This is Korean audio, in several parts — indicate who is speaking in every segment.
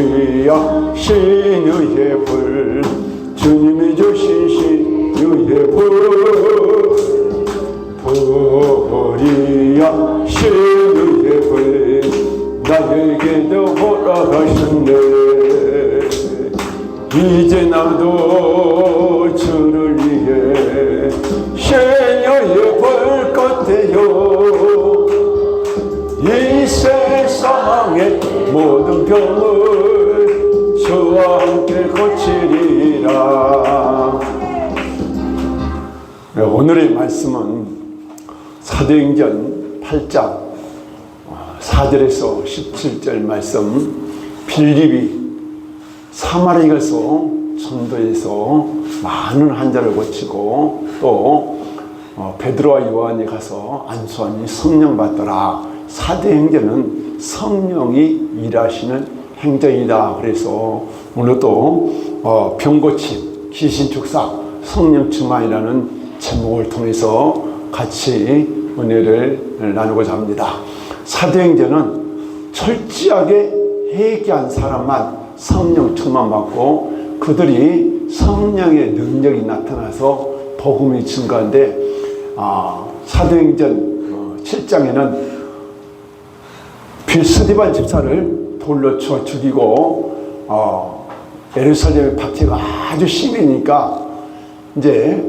Speaker 1: 보리야 신유의 불, 주님이 주신 신유의 불. 보리야 신유의 불, 나에게도 허락하셨네. 이제 나도 주를 위해 신유의 불 같아요. 이 세상의 모든 병을 주와 함께 고치리라. 오늘의 말씀은 사도행전 8장 4절에서 17절 말씀, 빌립이 사마리아에 가서 전도해서 많은 환자를 고치고, 또 베드로와 요한이 가서 안수하니 성령 받더라. 사도행전은 성령이 일하시는 행전이다. 그래서 오늘도 병고침, 귀신축사, 성령 충만이라는 제목을 통해서 같이 은혜를 나누고자 합니다. 사도행전은 철저하게 회개한 사람만 성령 충만 받고, 그들이 성령의 능력이 나타나서 복음이 증가한데, 사도행전 7장에는 스데반 집사를 돌로 쳐 죽이고, 예루살렘의 박해가 아주 심하니까 이제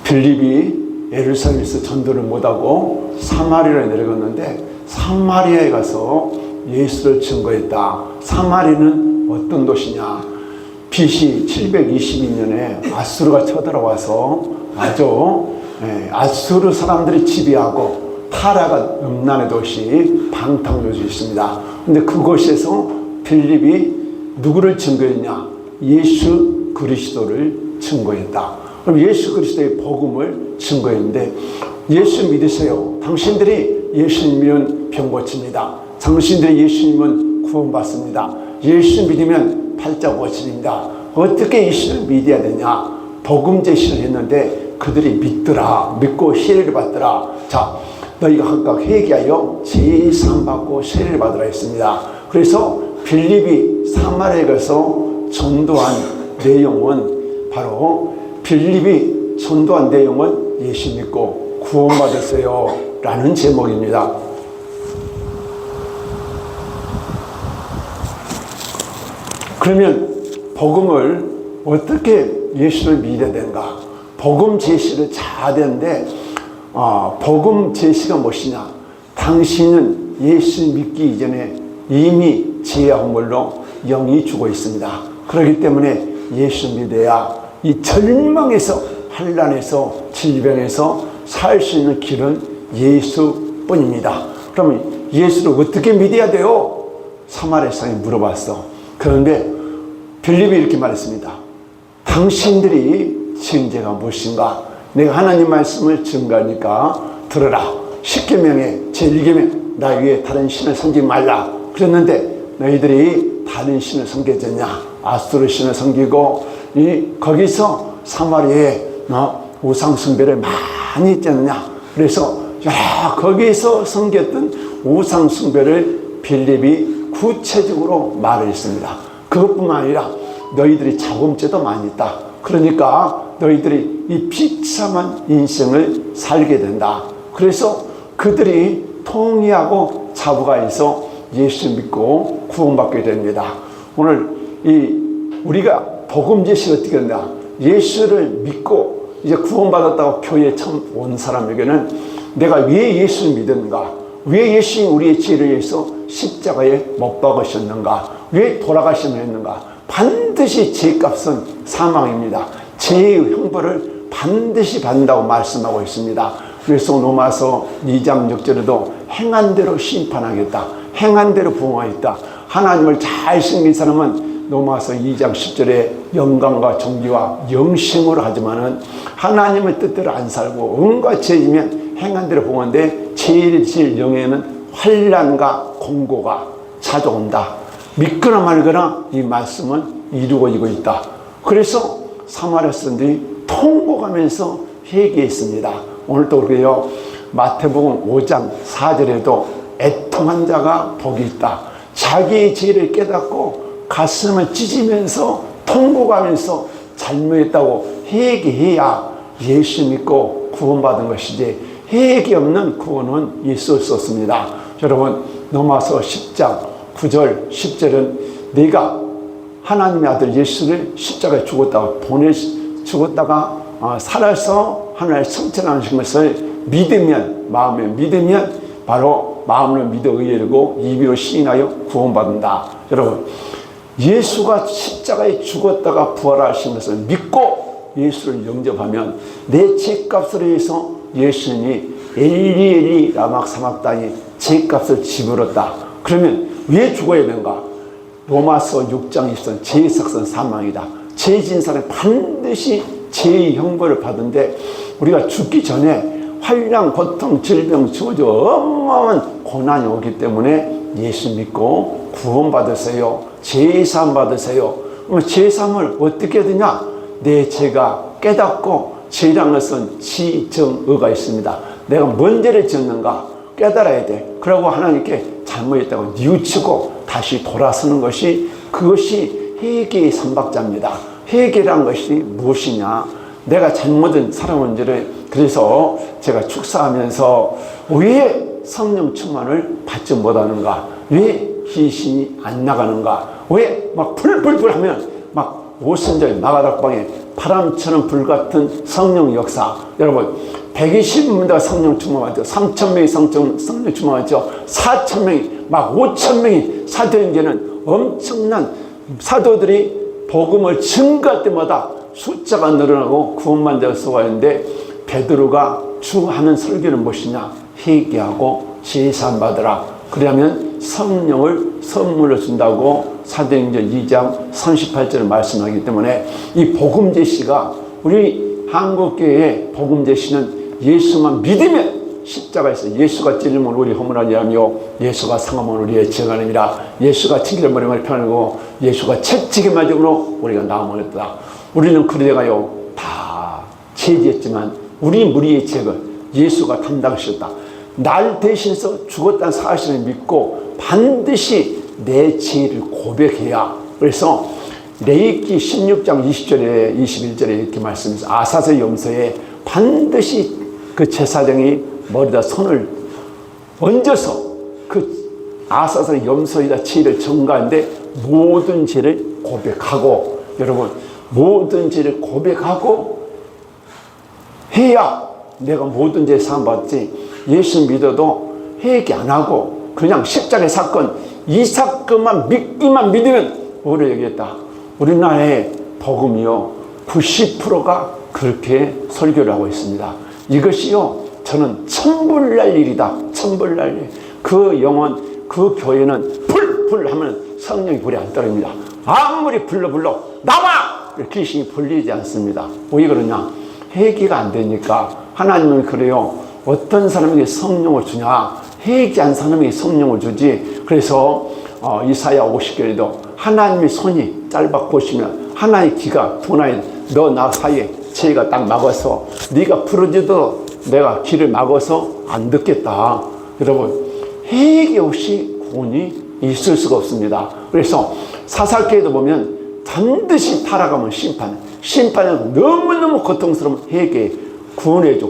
Speaker 1: 빌립이 예루살렘에서 전도를 못하고 사마리아에 내려갔는데, 사마리아에 가서 예수를 증거했다. 사마리아는 어떤 도시냐? BC 722년에 아수르가 쳐들어와서 아수르 사람들이 지배하고 타라가 음란의 도시, 방탕도시 있습니다. 근데 그곳에서 빌립이 누구를 증거했냐? 예수 그리스도를 증거했다. 그럼 예수 그리스도의 복음을 증거했는데, 예수 믿으세요. 당신들이 예수 믿으면 병 고칩니다. 당신들이 예수 믿으면 구원받습니다. 예수 믿으면 팔자 고칩니다. 어떻게 예수를 믿어야 되냐? 복음 제시를 했는데 그들이 믿더라. 믿고 세례를 받더라. 자, 너희가 각각 회개하여 제사함 받고 세례를 받으라 했습니다. 그래서 빌립이 사마리아에 가서 전도한 내용은, 바로 빌립이 전도한 내용은 예수 믿고 구원받으세요 라는 제목입니다. 그러면 복음을 어떻게 예수를 믿어야 되는가? 복음 제시를 잘 되는데, 복음 제시가 무엇이냐? 당신은 예수 믿기 이전에 이미 죄와 허물로 영이 죽어 있습니다. 그렇기 때문에 예수 믿어야 이 절망에서, 환난에서, 질병에서 살 수 있는 길은 예수뿐입니다. 그러면 예수를 어떻게 믿어야 돼요? 사마리아 사람이 물어봤어. 그런데 빌립이 이렇게 말했습니다. 당신들이 지은 죄가 무엇인가? 내가 하나님 말씀을 증거하니까 들어라. 10계명에 제1계명, 나 위에 다른 신을 섬기지 말라. 그랬는데 너희들이 다른 신을 섬겼느냐? 아수르 신을 섬기고, 거기서 사마리아에 우상 숭배를 많이 했잖느냐? 그래서 거기서 섬겼던 우상 숭배를 빌립이 구체적으로 말을 했습니다. 그것뿐만 아니라 너희들이 자범죄도 많이 있다. 그러니까 너희들이 이 비참한 인생을 살게 된다. 그래서 그들이 통회하고 자부가해서 예수 믿고 구원받게 됩니다. 오늘 우리가 복음 제시가 어떻게 된다? 예수를 믿고 이제 구원받았다고 교회에 처음 온 사람에게는 내가 왜 예수를 믿었는가? 왜 예수님이 우리의 죄를 위해서 십자가에 못 박으셨는가? 왜 돌아가시면 했는가? 반드시 죄값은 사망입니다. 죄의 형벌을 반드시 받는다고 말씀하고 있습니다. 그래서 로마서 2장 6절에도 행한 대로 심판하겠다. 행한 대로 부응하겠다. 하나님을 잘 섬긴 사람은 로마서 2장 10절에 영광과 존귀와 영생으로 하지만은 하나님의 뜻대로 안 살고 온갖 죄이면 행한 대로 부응하는데, 죄를 지을 영에는 환난과 공고가 찾아온다. 믿거나 말거나 이 말씀은 이루어지고 있다. 그래서 사마리아 사람들이 통곡하면서 회개했습니다. 오늘도 그래요. 마태복음 5장 4절에도 애통한 자가 복이 있다. 자기의 죄를 깨닫고 가슴을 찢으면서 통곡하면서 잘못했다고 회개해야 예수 믿고 구원받은 것이지, 회개 없는 구원은 있을 수 없습니다. 여러분, 로마서 10장 9절 10절은 네가 하나님의 아들 예수를 십자가에 죽었다가 살아서 하나님의 성천하신 것을 믿으면, 마음에 믿으면 바로 마음으로 믿어 의뢰하고 입으로 시인하여 구원받는다. 여러분, 예수가 십자가에 죽었다가 부활하신 것을 믿고 예수를 영접하면 내 죄값을 위해서 예수님이 엘리 엘리 라마 사막다니 죄값을 지불었다. 그러면 왜 죽어야 되는가? 로마서 6장 20절 죄의 삭은 사망이다. 죄 지은 사람이 반드시 죄의 형벌을 받은데, 우리가 죽기 전에 환난, 고통, 질병, 저주, 어마어마한 고난이 오기 때문에 예수 믿고 구원받으세요. 죄사함 받으세요. 그러면 죄사함을 어떻게 되냐? 내 죄가 깨닫고, 죄란 것은 지정의가 있습니다. 내가 뭔 죄를 지었는가 깨달아야 돼. 그러고 하나님께 잘못했다고 뉘우치고 다시 돌아서는 것이, 그것이 회개의 삼박자입니다. 회개란 것이 무엇이냐? 내가 잘못은 살아온지를, 그래서 제가 축사하면서 왜 성령 충만을 받지 못하는가? 왜 귀신이 안 나가는가? 왜 막 불불불 하면 막 오순절 마가닥방에 바람처럼 불같은 성령 역사. 여러분, 120명이 성령 충만하죠. 3,000명이 성령 충만하죠. 4,000명이, 막 5,000명이 사도행전은 엄청난 사도들이 복음을 증거할 때마다 숫자가 늘어나고 구원만 되어 수고하는데, 베드로가 주 하는 설교는 무엇이냐? 회개하고 제사함 받으라. 그러면 성령을 선물로 준다고 사도행전 2장 38절을 말씀하기 때문에, 이 복음 제시가, 우리 한국교회의 복음 제시는 예수만 믿으면, 십자가에서 예수가 찔림을 우리 허물하지 하며 예수가 상함을 우리의 증언입니다. 예수가 칭기를 머리를 펴내고 예수가 채찍에 맞음으로 우리가 나음을 얻었다. 우리는 그러다가요 다 죄지었지만 우리 무리의 죄를 예수가 담당하셨다. 날 대신해서 죽었다는 사실을 믿고 반드시 내 죄를 고백해야. 그래서 레위기 16장 20절에 21절에 이렇게 말씀해서, 아사세 염소에 반드시 그 제사장이 머리다 손을 얹어서 그 아사세 염소에다 죄를 전가하는데, 모든 죄를 고백하고, 여러분, 모든 죄를 고백하고 해야 내가 모든 죄 사함 받지. 예수 믿어도 회개 안 하고 그냥 십자가의 사건, 이 사건만 믿기만 믿으면 오래 여기겠다. 우리나라의 복음이요 90%가 그렇게 설교를 하고 있습니다. 이것이요 저는 천불날 일이다. 천불날 일. 그 영혼, 그 교회는 불 하면 성령이 불이 안 떨어집니다. 아무리 불러 나와! 귀신이 불리지 않습니다. 왜 그러냐? 회개가 안 되니까. 하나님은 그래요. 어떤 사람에게 성령을 주냐? 회개한 사람에게 성령을 주지. 그래서 이사야 50절에도 하나님의 손이 짧아 보시면 하나의 귀가 도나에 너 나 사이에 죄가 딱 막아서 네가 부르짖어도 내가 귀를 막아서 안 듣겠다. 여러분, 회개 없이 구원이 있을 수가 없습니다. 그래서 사사기에도 보면 반드시 타락하면 심판은 너무너무 고통스러운 회개 구원해줘.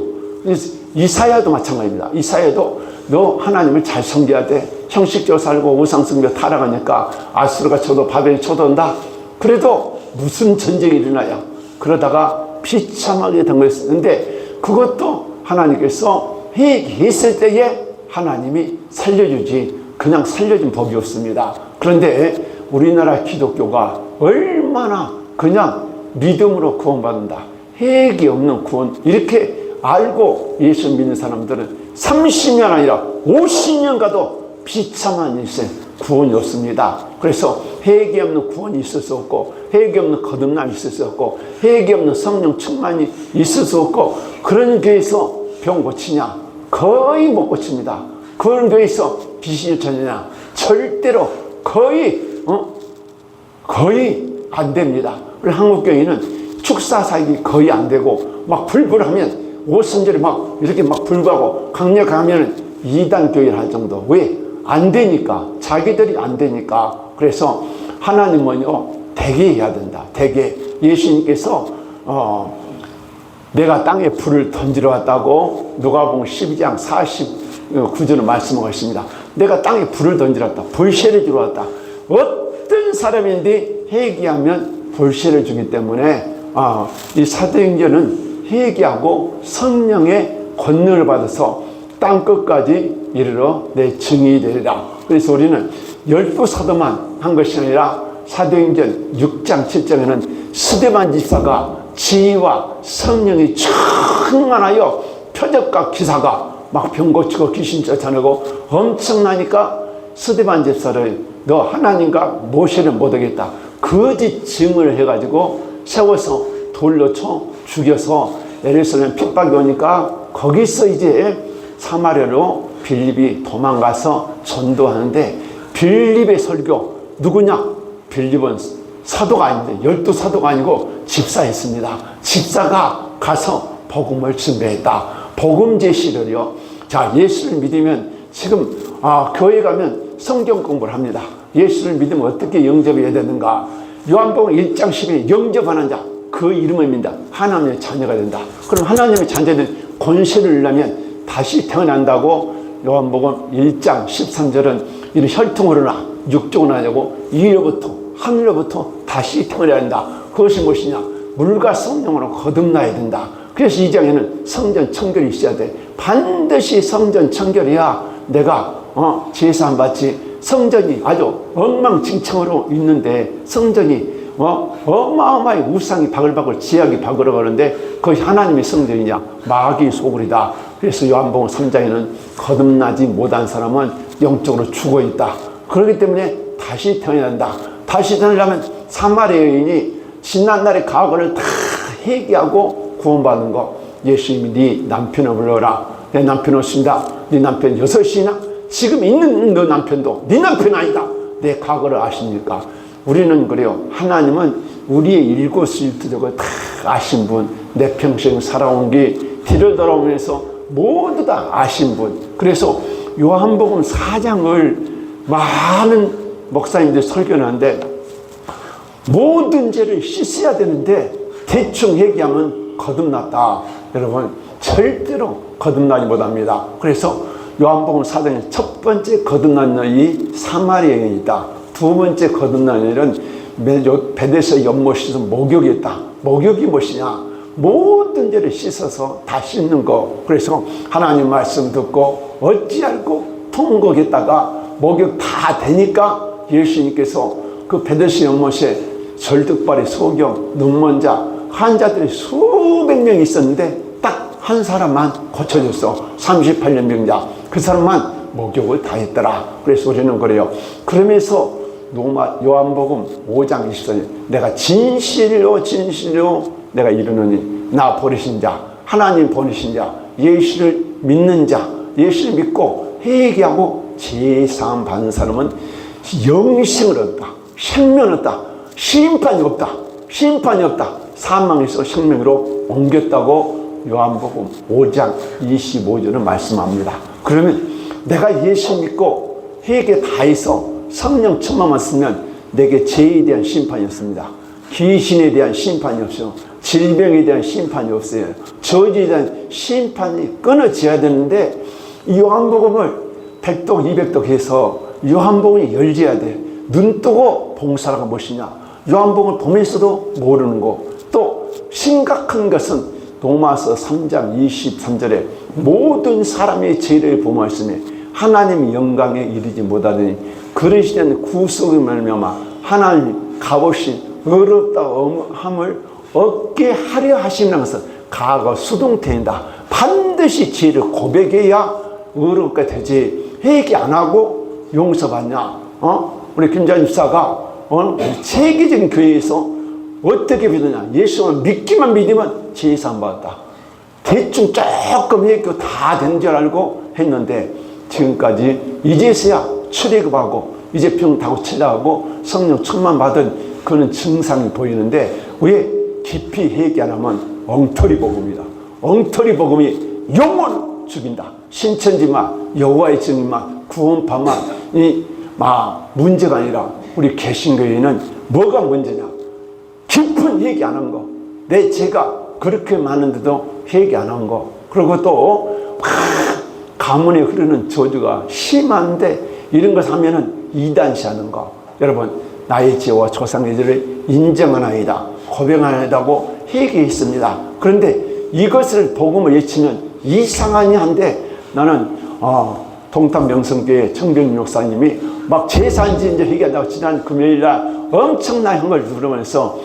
Speaker 1: 이사야도 마찬가지입니다. 이사야도 너 하나님을 잘 섬겨야 돼. 형식적으로 살고 우상숭배 타락하니까 아수르가 쳐도 바벨이 쳐도온다. 그래도 무슨 전쟁이 일어나야. 그러다가 비참하게 된 거였는데, 그것도 하나님께서 회개했을 때에 하나님이 살려주지, 그냥 살려준 법이 없습니다. 그런데 우리나라 기독교가 얼마나 그냥 믿음으로 구원받는다, 회개 없는 구원, 이렇게 알고 예수 믿는 사람들은 30년 아니라 50년 가도 비참한 일생, 구원이 없습니다. 그래서 회개 없는 구원이 있을 수 없고, 회개 없는 거듭남이 있을 수 없고, 회개 없는 성령 충만이 있을 수 없고, 그런 교회에서 병 고치냐? 거의 못 고칩니다. 그런 교회에서 귀신이 쫓느냐? 절대로 거의 안 됩니다. 우리 한국교회는 축사 사역이 거의 안 되고, 막 불불하면 오순절에 막 이렇게 막 불구하고 강력하면 2단 교회를 할 정도. 왜? 안 되니까, 자기들이 안 되니까. 그래서 하나님은요, 되게 해야 된다. 되게. 예수님께서 내가 땅에 불을 던지러 왔다고 누가복음 12장 49절을 말씀하고 있습니다. 내가 땅에 불을 던지러 왔다. 불씨를 주러 왔다. 어떤 사람인데 회개하면 불씨를 주기 때문에 이 사도행전은 회개하고 성령의 권능을 받아서 땅 끝까지 이르러 내 증인이 되리라. 그래서 우리는 12사도만 한 것이 아니라 사도행전 6장 7장에는 스데반 집사가 지혜와 성령이 충만하여 표적과 기사가 막 병 고치고 귀신 쫓아내고 엄청나니까 스데반 집사를 너 하나님과 모세를 못하겠다. 거짓 증을 해가지고 세워서 돌로 쳐 죽여서 예루살렘 핍박이 오니까 거기서 이제 사마리아로 빌립이 도망가서 전도하는데 빌립의 설교 누구냐? 빌립은 사도가 아닌데 12사도가 아니고 집사였습니다. 집사가 가서 복음을 증거했다. 복음 제시를요. 자, 예수를 믿으면 지금 교회 가면 성경 공부를 합니다. 예수를 믿으면 어떻게 영접해야 되는가? 요한복음 1장 10에 영접하는 자, 그 이름을 믿는다. 하나님의 자녀가 된다. 그럼 하나님의 자녀들 권세를 누리려면 다시 태어난다고 요한복음 1장 13절은 이런 혈통으로 나 육종으로 나냐고 이로부터 하늘로부터 다시 태어나야 한다. 그것이 무엇이냐? 물과 성령으로 거듭나야 된다. 그래서 이 장에는 성전 청결이 있어야 돼. 반드시 성전 청결이야 내가 제사함 받지. 성전이 아주 엉망진창으로 있는데 성전이 어마어마하게 우상이 바글바글 지약이 바글바글하는데 그것이 하나님의 성전이냐? 마귀의 소굴이다. 그래서 요한복음 3장에는 거듭나지 못한 사람은 영적으로 죽어있다. 그렇기 때문에 다시 태어나야 한다. 다시 태어나려면 사마리아 여인이 지난날의 과거를 다 회개하고 구원받는 거. 예수님이 네 남편을 불러라. 내 남편 없습니다. 네 남편 6이나? 지금 있는 너 남편도 네 남편 아니다. 내 과거를 아십니까? 우리는 그래요. 하나님은 우리의 일거수일투족을 다 아신 분. 내 평생 살아온 게 뒤를 돌아오면서 모두 다 아신 분. 그래서 요한복음 4장을 많은 목사님들이 설교하는데 모든 죄를 씻어야 되는데 대충 얘기하면 거듭났다. 여러분 절대로 거듭나지 못합니다. 그래서 요한복음 4장의 첫 번째 거듭난 여인이 사마리아 여인이다. 두 번째 거듭난 여인은 베데스다 연못에서 목욕했다. 목욕이 무엇이냐? 모든 죄를 씻어서 다 씻는 거. 그래서 하나님 말씀 듣고 어찌 알고 통곡했다가 목욕 다 되니까 예수님께서 그 베데스다 연못에 절득발이 소경, 눈먼 자, 환자들이 수백 명 있었는데 딱 한 사람만 고쳐줬어. 38년 병자. 그 사람만 목욕을 다 했더라. 그래서 우리는 그래요. 그러면서 요한복음 5장 24절 내가 진실로 내가 이르노니 나 보내신 자, 하나님 보내신 자, 예수를 믿는 자, 예수를 믿고 회개하고 제사함 받는 사람은 영생을 얻다. 생명을 얻다. 심판이 없다. 심판이 없다. 사망에서 생명으로 옮겼다고 요한복음 5장 25절은 말씀합니다. 그러면 내가 예수 믿고 회개 다 해서 성령 충만만 쓰면 내게 죄에 대한 심판이 없습니다. 귀신에 대한 심판이 없어요. 질병에 대한 심판이 없어요. 저주에 대한 심판이 끊어져야 되는데 이 요한복음을 100독 200독 해서 요한복음이 열져야 돼. 눈 뜨고 봉사라가 무엇이냐? 요한복음을 보면서도 모르는 거. 또 심각한 것은 로마서 3장 23절에 모든 사람의 죄를 범하였으며 하나님의 영광에 이르지 못하더니 그러시는 구속의 말미암아 하나님 값없이 어렵다 함을 얻게 하려 하시는 것은 가가 수동태인다. 반드시 죄를 고백해야 어렵게 되지. 회개 안 하고 용서받냐? 우리 김장 집사가 세계적인 교회에서 어떻게 믿느냐? 예수를 믿기만 믿으면 죄사함 받았다. 대충 조금 했고 다 된 줄 알고 했는데 지금까지 이제서야 출애굽하고 이제 병 다 고치려고 성령 충만 받은 그런 증상이 보이는데 왜 깊이 회개 안 하면 엉터리 복음이다. 엉터리 복음이 영혼을 죽인다. 신천지마 여호와의 증인마 구원파만이 문제가 아니라 우리 개신교회는 뭐가 문제냐? 깊은 회개 안 한 거. 내 죄가 그렇게 많은데도 회개 안 한 거. 그리고 또 가문에 흐르는 저주가 심한데 이런 것 하면은 이단시하는 거. 여러분, 나의 죄와 조상의 죄를 인정하나이다, 고백하나이다고 회개했습니다. 그런데 이것을 복음을 외치면 이상하니 한데, 나는 동탄 명성교회 정병 목사님이 막 제사인지 이제 회개한다고 지난 금요일날 엄청난 형을 부르면서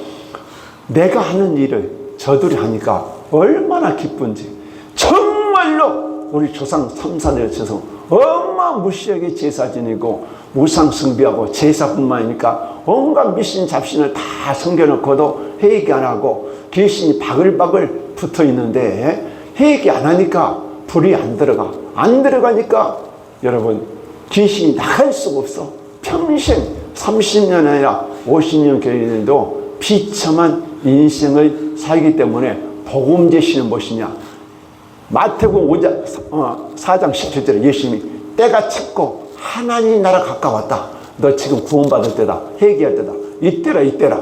Speaker 1: 내가 하는 일을 저들이 하니까 얼마나 기쁜지, 정말로 우리 조상 3사대를 쳐서 어마무시하게 제사 지내고 우상 숭배하고 제사뿐만 아니니까 온갖 미신 잡신을 다 섬겨놓고도 회개 안 하고 귀신이 바글바글 붙어 있는데 회개 안 하니까 불이 안 들어가. 안 들어가니까 여러분 귀신이 나갈 수가 없어. 평생 30년 아니라 50년 교인들도 비참한 인생을 살기 때문에 복음 제시는 무엇이냐? 마태복음 4장 17절에 예수님이 때가 찼고 하나님 나라 가까웠다. 너 지금 구원받을 때다. 회개할 때다. 이때라 이때라.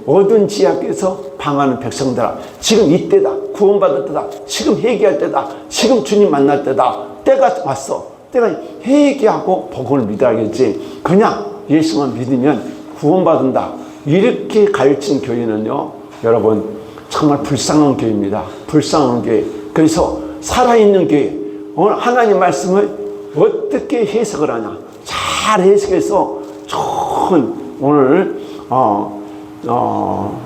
Speaker 1: 어두운 지하께서 방하는 백성들아, 지금 이때다. 구원받을 때다. 지금 회개할 때다. 지금 주님 만날 때다. 때가 왔어. 때가 회개하고 복음을 믿어야겠지. 그냥 예수만 믿으면 구원받는다. 이렇게 가르친 교회는요, 여러분 정말 불쌍한 교회입니다. 불쌍한 교회. 그래서 살아있는 교회, 오늘 하나님 말씀을 어떻게 해석을 하냐, 잘 해석해서 좋은 오늘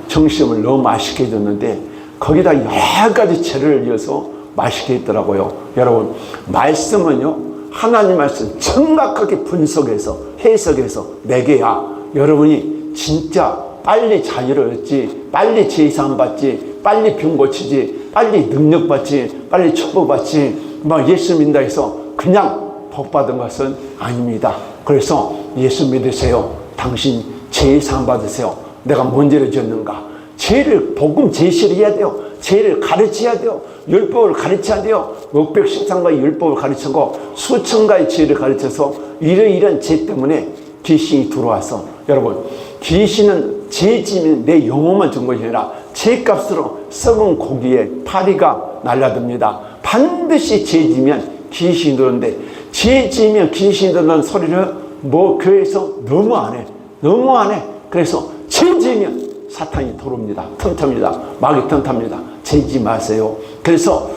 Speaker 1: 정시험을 너무 맛있게 해줬는데 거기다 여러 가지 재료를 이어서 맛있게 했더라고요. 여러분, 말씀은요, 하나님 말씀 정확하게 분석해서 해석해서 내게야 여러분이 진짜 빨리 자유를 얻지, 빨리 제사함 받지, 빨리 병 고치지, 빨리 능력 받지, 빨리 축복 받지, 예수 믿는다 해서 그냥 복 받은 것은 아닙니다. 그래서 예수 믿으세요. 당신 제사함 받으세요. 내가 뭔 죄를 지었는가? 죄를 복음 제시를 해야 돼요. 죄를 가르쳐야 돼요. 율법을 가르쳐야 돼요. 목백십상가의 율법을 가르치고 수천 가지 죄를 가르쳐서 이런 죄 때문에 귀신이 들어와서, 여러분 귀신은 죄 지면 내 영혼만 준 것이 아니라 죄값으로 썩은 고기에 파리가 날라듭니다. 반드시 죄 지면 귀신이 들어오는데, 죄 지면 귀신이 들어오는 소리를 교회에서 너무 안 해. 그래서 죄 지면 사탄이 들어옵니다. 틈탑니다. 마귀 틈탑니다. 죄지 마세요. 그래서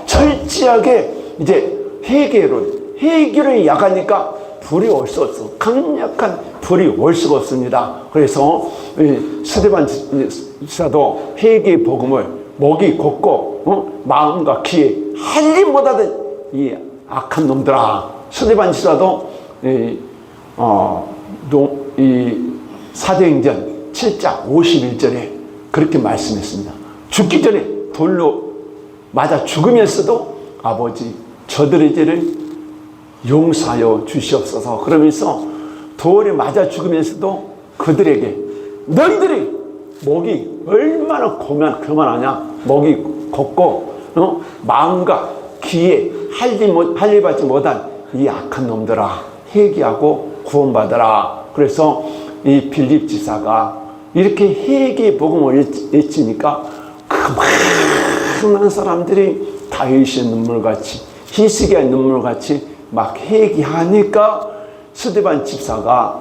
Speaker 1: 철저하게 이제 회개를 약하니까 불이 올 수 없어. 강력한 불이 올 수가 없습니다. 그래서 스데반 지사도 회개의 복음을 목이 곧고 마음과 귀에 할리 못하던 이 악한 놈들아. 스데반 지사도 사도행전 7장 51절에 그렇게 말씀했습니다. 죽기 전에 돌로 맞아 죽으면서도 아버지 저들의 죄를 용서하여 주시옵소서 그러면서 돌에 맞아 죽으면서도 그들에게 너희들이 목이 얼마나 교만하냐, 목이 곱고 마음과 귀에 할례받지 못한 이 악한 놈들아, 회개하고 구원받아라. 그래서 이 빌립 지사가 이렇게 회개의 복음을 외치니까 그 많은 사람들이 다윗의 눈물같이, 히스기야의 눈물같이 막 회개하니까 스데반 집사가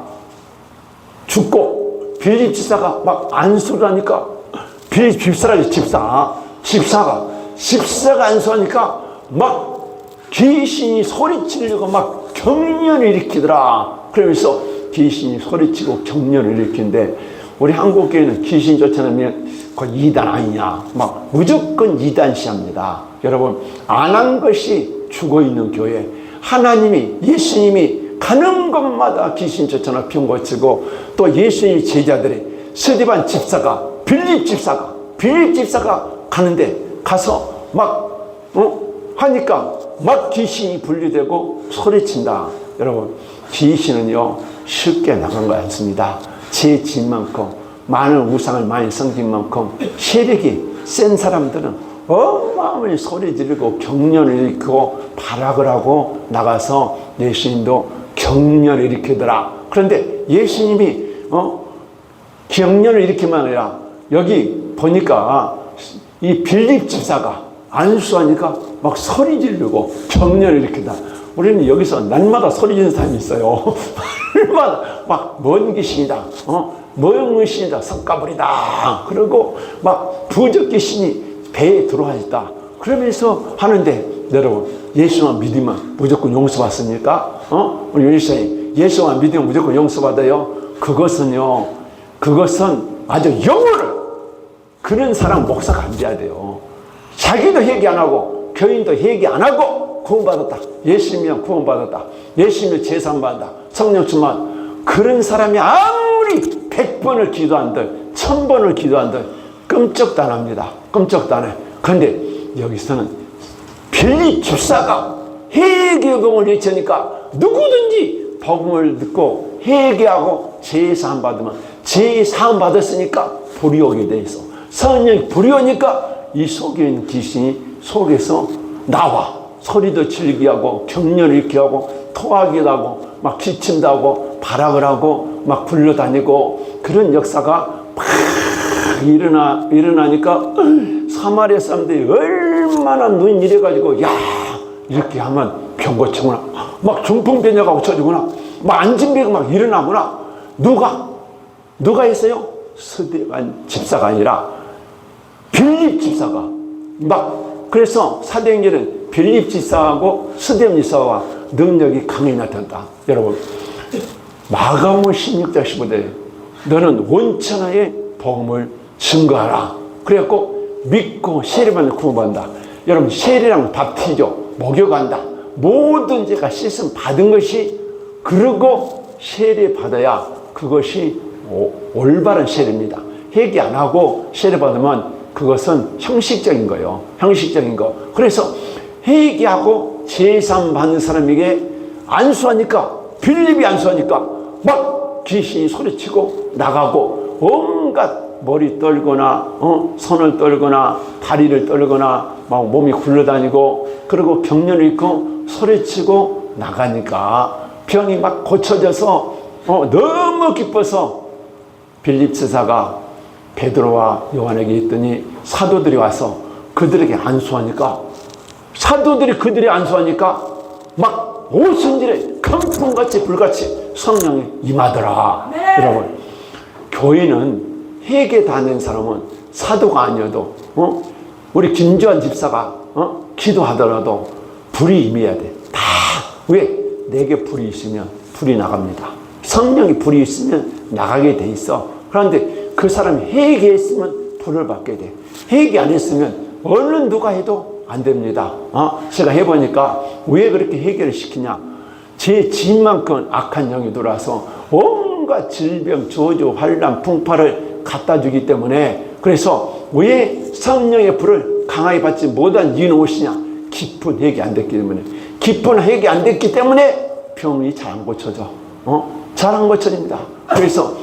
Speaker 1: 죽고 빌립 집사가 막 안수를 하니까, 빌립 집사가 안수하니까 막 귀신이 소리치려고 막 경련을 일으키더라. 그러면서 귀신이 소리치고 경련을 일으키는데, 우리 한국교회는 귀신 쫓아내면 그 이단 아니냐, 막 무조건 이단시합니다. 여러분, 안 한 것이 죽어있는 교회, 하나님이, 예수님이 가는 곳마다 귀신 쫓아나 병 고치고, 또 예수님의 제자들이 스데반 집사가 빌립 집사가 가는데 가서 막 하니까 막 귀신이 분리되고 소리친다. 여러분, 귀신은요 쉽게 나간 거 않습니다. 제 진 만큼, 많은 우상을 많이 섬긴 만큼 세력이 센 사람들은 어마어마하게 소리 지르고 격려를 일으키고 발악을 하고 나가서 예수님도 격려를 일으키더라. 그런데 예수님이 격려를 일으키면 아니라 여기 보니까 이 빌립 집사가 안수하니까 막 소리 지르고 격려를 일으킨다. 우리는 여기서 날마다 소리 지르는 사람이 있어요. 날마다 막 먼 귀신이다. 먼 귀신이다. 석가버리다. 그리고 막 부적 귀신이 배에 들어와 있다. 그러면서 하는데 여러분, 예수만 믿으면 무조건 용서받습니까? 우리 윤희선이 예수만 믿으면 무조건 용서받아요? 그것은 아주 영혼을 그런 사람 목사가 안 돼야 돼요. 자기도 회개 안 하고 교인도 회개 안 하고 구원받았다. 예수님이면 구원받았다. 예수님이 제사받는다. 성령 충만. 그런 사람이 아무리 100번을 기도한들 1000번을 기도한들 끔찍도 안 합니다. 끔찍도 안 해. 그런데 여기서는 빌립 집사가 회개금을 외치니까 누구든지 복음을 듣고 회개하고 제사함 받으면 제사함 받았으니까 불이 오게 돼 있어. 성령이 불이 오니까 이 속에 있는 귀신이 속에서 나와 소리도 질게 하고 격려를 일으키게 하고 토하기도 하고 막 기침도 하고 발악을 하고 막 굴러다니고 그런 역사가 막 일어나니까 사마리아 사람들이 얼마나 눈 이래가지고 야 이렇게 하면 병 고치구나. 막 중풍변화가 고쳐지구나. 막 안진배가 막 일어나구나. 누가 했어요? 스데반 집사가 아니라 빌립 집사가 막 그래서 사도행전은 빌립 집사하고 스데반 집사와 능력이 강히 나타났다. 여러분 마가복음 16장 15절에 너는 원천하에 복음을 증거하라. 그래갖고 믿고 세례받는 구원받는다. 여러분 세례랑 밥티죠. 목욕한다. 모든 죄가 씻음 받은 것이 그러고 세례 받아야 그것이 올바른 세례입니다. 회개 안 하고 세례 받으면 그것은 형식적인 거예요. 형식적인 거. 그래서 회개하고 제사 받는 사람에게 안수하니까 빌립이 안수하니까 막 귀신이 소리치고 나가고 온갖 머리 떨거나 손을 떨거나 다리를 떨거나 막 몸이 굴러다니고 그리고 격려를 잃고 소리치고 나가니까 병이 막 고쳐져서 너무 기뻐서 빌립 지사가 베드로와 요한에게 있더니 사도들이 와서 그들에게 안수하니까 사도들이 그들이 안수하니까 막 오순절에 강풍같이 불같이 성령이 임하더라. 네. 여러분 교회는 회개 다 낸 사람은 사도가 아니어도 우리 김주환 집사가 기도하더라도 불이 임해야 돼. 다 왜? 내게 불이 있으면 불이 나갑니다. 성령이 불이 있으면 나가게 돼 있어. 그런데 그 사람이 회개했으면 불을 받게 돼. 회개 안 했으면 얼른 누가 해도 안 됩니다. 제가 해보니까 왜 그렇게 회개를 시키냐? 제 지인만큼 악한 영이 들어와서 온갖 질병, 저주, 환난, 풍파를 갖다 주기 때문에 그래서 왜 성령의 불을 강하게 받지 못한 이유는 무엇이냐? 깊은 회개 안 됐기 때문에. 깊은 회개 안 됐기 때문에 병이 잘 안 고쳐져. 잘 안 고쳐집니다. 그래서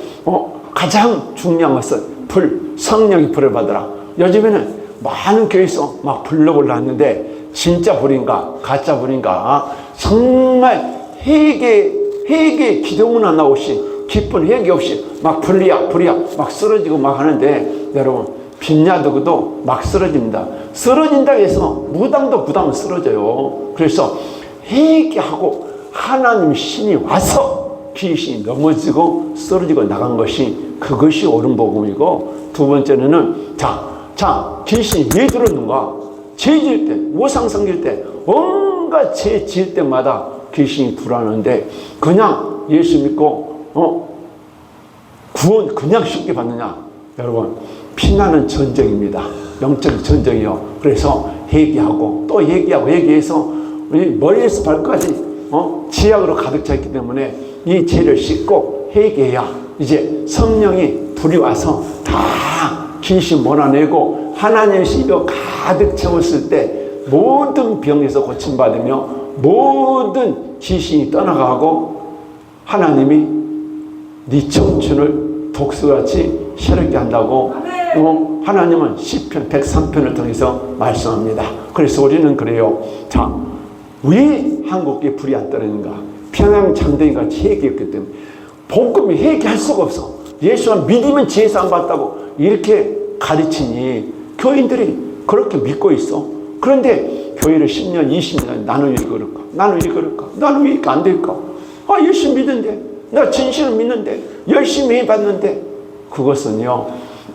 Speaker 1: 가장 중요한 것은 불, 성령의 불을 받으라. 요즘에는 많은 교회에서 막 불러보려 하는데 진짜 불인가 가짜 불인가 정말 회개 기도문 하나 없이 기쁜 회개 없이 막 불이야 막 쓰러지고 막 하는데 여러분 빈야도그도 막 쓰러집니다. 쓰러진다고 해서 무당도 부담은 쓰러져요. 그래서 회개하고 하나님 신이 와서 귀신이 넘어지고 쓰러지고 나간 것이 그것이 옳은 복음이고 두 번째는 자 귀신이 왜 들었는가? 죄 지을 때 우상 섬길 때 온갖 죄 지을 때마다 귀신이 들어왔는데 그냥 예수 믿고 구원 그냥 쉽게 받느냐? 여러분 피나는 전쟁입니다. 영적인 전쟁이요. 그래서 회개하고 또 회개해서 머리에서 발까지 지약으로 가득 차 있기 때문에 이 죄를 씻고 회개해야 이제 성령이 불이 와서 다 귀신 몰아내고 하나님의 신비로 가득 채웠을 때 모든 병에서 고침받으며 모든 귀신이 떠나가고 하나님이 네 청춘을 독수같이 새롭게 한다고 하나님은 시편 103편을 통해서 말씀합니다. 그래서 우리는 그래요. 자, 왜 한국에 불이 안 떨어지는가? 평양 장대기 같이 회개했기 때문에. 복음이 회개할 수가 없어. 예수만 믿으면 제사 안 받다고 이렇게 가르치니 교인들이 그렇게 믿고 있어. 그런데 교회를 10년, 20년 나는 왜 그럴까? 나는 왜 그럴까? 나는 왜 이렇게 안 될까? 예수 믿는데, 나 진실을 믿는데, 열심히 해봤는데, 그것은요,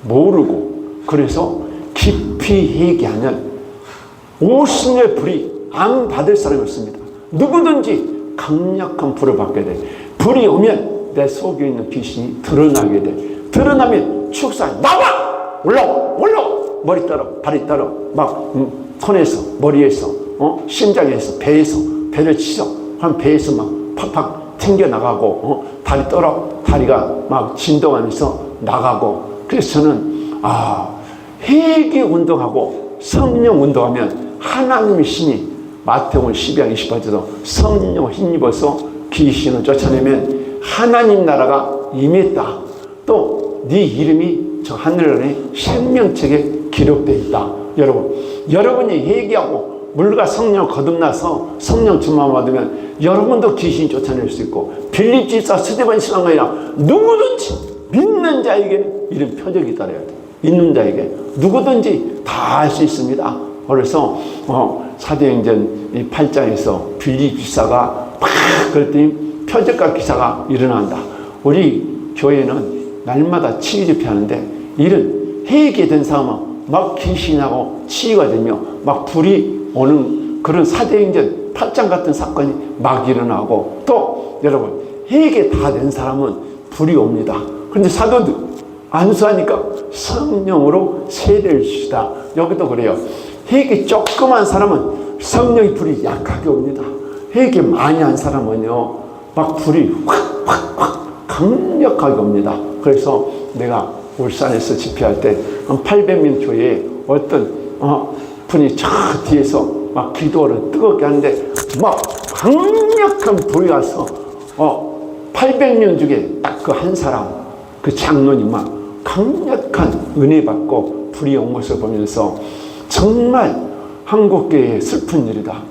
Speaker 1: 모르고, 그래서 깊이 회개하면 50년의 불이 안 받을 사람이 없습니다. 누구든지 강력한 불을 받게 돼. 불이 오면 내 속에 있는 귀신이 드러나게 돼. 드러나면 축사 나와! 올라와! 머리 떨어, 발이 떨어, 막 손에서, 머리에서, 심장에서, 배에서, 배를 치죠. 한 배에서 막 팍팍 튕겨나가고, 다리 떨어, 다리가 막 진동하면서 나가고. 그래서 저는, 회개 운동하고 성령 운동하면 하나님의 신이 마태복음 12장 28절에서 성령을 힘입어서 귀신을 쫓아내면 하나님 나라가 임했다. 또 네 이름이 저 하늘에 생명책에 기록되어 있다. 여러분이 회개하고 물과 성령 거듭나서 성령 충만 받으면 여러분도 귀신 쫓아낼 수 있고, 빌립 집사 스데반 신앙이 아니라 누구든지 믿는 자에게 이런 표적이 따라야 돼. 믿는 자에게 누구든지 다 할 수 있습니다. 그래서 사도행전 8장에서 빌립 집사가 팍 그랬더니 표적과 기사가 일어난다. 우리 교회는 날마다 치유 집회하는데 이런 회개된 사람은 막 귀신하고 치유가 되며 막 불이 오는 그런 사도행전 8장 같은 사건이 막 일어나고, 또 여러분 회개 다 된 사람은 불이 옵니다. 그런데 사도들 안수하니까 성령으로 세례를 주시다. 여기도 그래요. 회개 조그만 사람은 성령의 불이 약하게 옵니다. 회개 많이 한 사람은요 막 불이 확 강력하게 옵니다. 그래서 내가 울산에서 집회할 때 한 800명 교회에 어떤 분이 저 뒤에서 막 기도를 뜨겁게 하는데 막 강력한 불이 와서 800명 중에 딱 그 한 사람, 그 장로님 막 강력한 은혜 받고 불이 온 것을 보면서 정말 한국교회의 슬픈 일이다.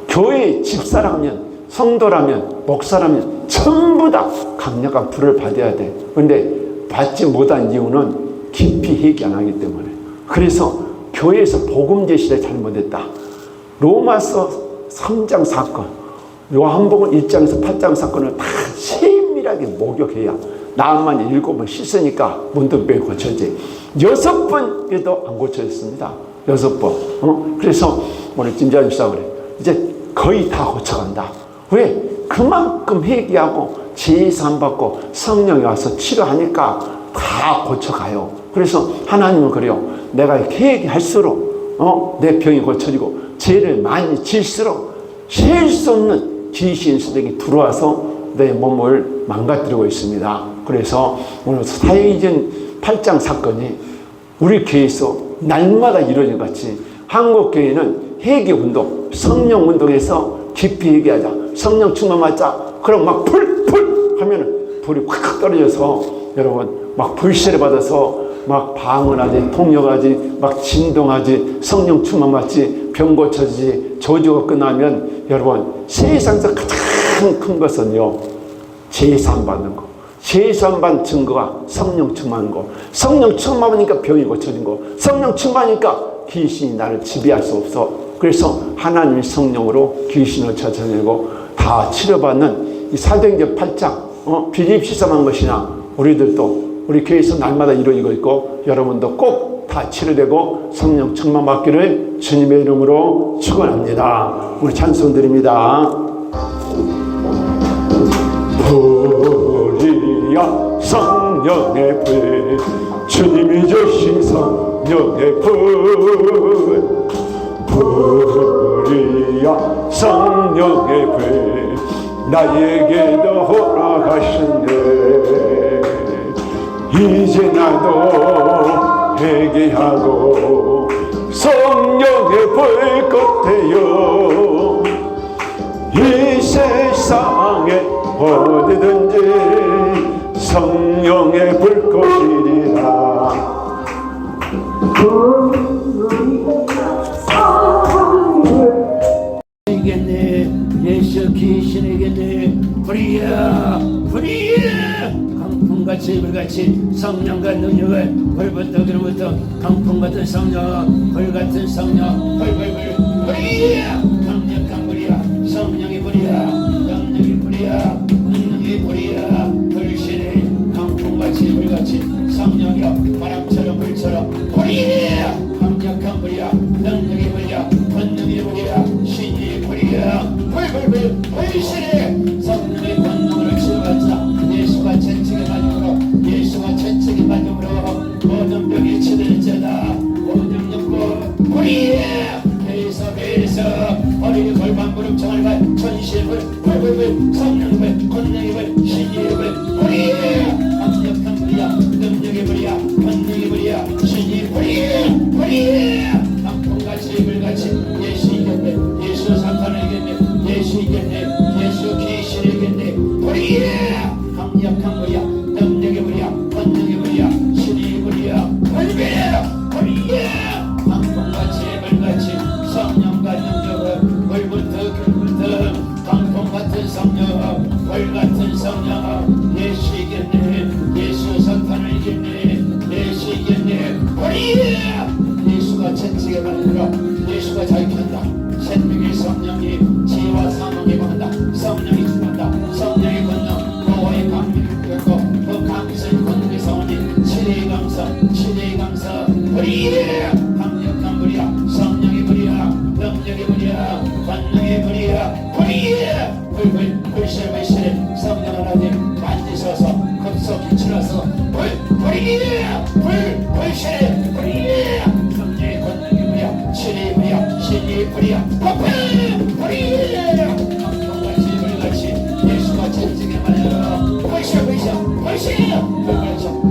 Speaker 1: 교회 집사라면, 성도라면, 목사라면 전부 다 강력한 불을 받아야 돼. 그런데 받지 못한 이유는 깊이 회개 안 하기 때문에. 그래서 교회에서 복음 제시를 잘못했다. 로마서 3장 사건, 요한복음 1장에서 8장 사건을 다 세밀하게 목욕해야 나만 7번 씻으니까 문득병이 고쳐지. 6번에도 안 고쳐졌습니다. 6번. 그래서 오늘 김자연 씨가 그래. 이제 거의 다 고쳐간다. 왜? 그만큼 회개하고 제사 안 받고 성령이 와서 치료하니까 다 고쳐가요. 그래서 하나님은 그래요. 내가 회개할수록 내 병이 고쳐지고 죄를 많이 질수록 셀 수 없는 귀신 수령이 들어와서 내 몸을 망가뜨리고 있습니다. 그래서 오늘 사도행전 8장 사건이 우리 교회에서 날마다 이루어진 것 같이 한국교회는 회개운동, 성령운동에서 깊이 회개하자, 성령 충만 받자. 그럼 막 불 하면 불이 확 떨어져서 여러분 막 불세를 받아서 막 방언하지, 통역하지, 막 진동하지, 성령 충만 받지, 병 고쳐지지. 저주가 끝나면 여러분 세상에서 가장 큰 것은요 제사 받는 거. 제사 받는 증거가 성령 충만한 거. 성령 충만하니까 병이 고쳐진 거. 성령 충만하니까 귀신이 나를 지배할 수 없어. 그래서 하나님의 성령으로 귀신을 쫓아내고 다 치료받는 이 사도행전 8장 빌립 시험한 것이나 우리들도 우리 교회에서 날마다 이루어지고 있고 여러분도 꼭 다 치료되고 성령 충만 받기를 주님의 이름으로 축원합니다. 우리 찬송 드립니다. 불이야 성령의 불, 주님이 주신 성령의 불. 불이야 성령의 불, 나에게도 허락하신대. 이제 나도 회개하고 성령의 불 끝에요. 이 세상에 어디든지 성령의 불꽃이리라.
Speaker 2: 이겠네 예수 귀신이겠네 불이야 불이야 강풍같이 불같이 성령과 능력을 불부터 그로부터 강풍같은 성령 불같은 성령 불불불 불이야 강력한 불이야 성령의 불이야 능력의 불이야 능력의 불이야 불신의 강풍같이 불같이 성령이여 바람처럼 불처럼 불이야 강력한 불이야 능력의 불이야 권능의 불이야 신의 불이야 불불불 불신의 성령의 권능을 치료받자 예수가 채찍에 맞음으로 예수가 채찍에 맞음으로 모든 병이 치료될지어다 모든 욕구 불이야 배에서 어린이 골반 무릎 정할발 천시의 불 불불불 성령의 불 권능의 불 신의 불 불이야 강력한 불이야 능력의 불이야 권능의 불이야 신의 불이야 불이야 강풍같이 불같이 예수 이겼네 예수 사탄을 이겼네 예수 이겼네 예수 귀신을 이겼네 불이야 강력한 불이야 능력의 불이야 권능의 불이야 신의 불이야 불이야 불이야 강풍같이 불같이 성령과 능력을 불부터 불부터 강풍같은 성령 불같은 성령 예수 이겼네 예수 사탄을 이겼네 예수 이겼네 불이야 예수가 채찍에 맞으라 예수가 자유한다 생명의 성령이 지혜와 사망에 관한다 성령이 죽는다 성령의 권능 보호의 강림이 되고 그 강기서의 권능의 성원이 치레의 감사 치레의 감사 불이야 강력한 불이야 성령의 불이야 능력의 불이야 권능의 불이야 불이야 불불 불실불실해 성령 하나님 만지셔서 급속히 치러서 불이야 불실해 불이야 성령의 권능의 불이야 치레의 불이야 신의 불이야 불이야 강풍같이 불같이 예수가 채찍에 맞으러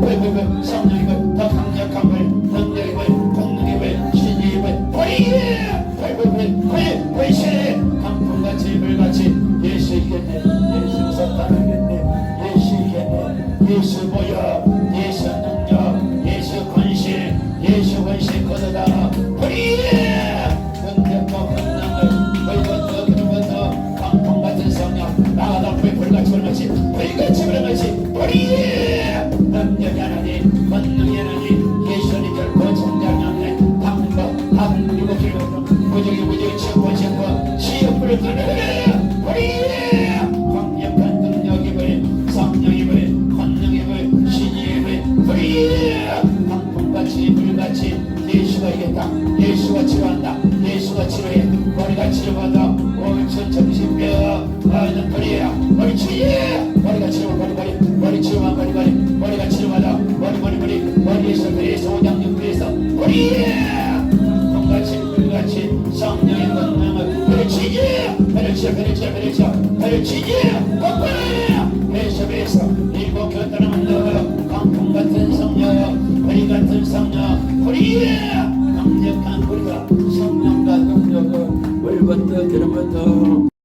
Speaker 2: 불불불 성령의 불 더 강력한 불 능력의 불 권능의 불 신의 불 불이야 불실해 강풍같이 불같이 예수 이겼네 예수 사탄을 이겼네 예수 이겼네 예수 보여 예수 능력 예수 권신 예수 권신 거두다 불이야 능력과 권능을 불부터 그로부터 강풍같은 성령 나가다 불같이 불같이 불이야 능력이 하나님 권능이 하나님 예수님 결코 정장이 없네 닦는 그리고 길고 무적이 치고 시험불을 끄는 불이야 강력한 능력의 불 성령의 불 권능의 불 신의 불이야 강풍같이 불같이 예수가 이겼다 예수가 치료한다 예수가 치료해 머리가 치료받아 온천 정신뼈 아는 불이야 머리 치료해 머리가 치료 머리 치료만 머리가 치료받아 머리에서 오장육부에서 불이야 강풍같이 불같이 성령의 권능을 배를 치지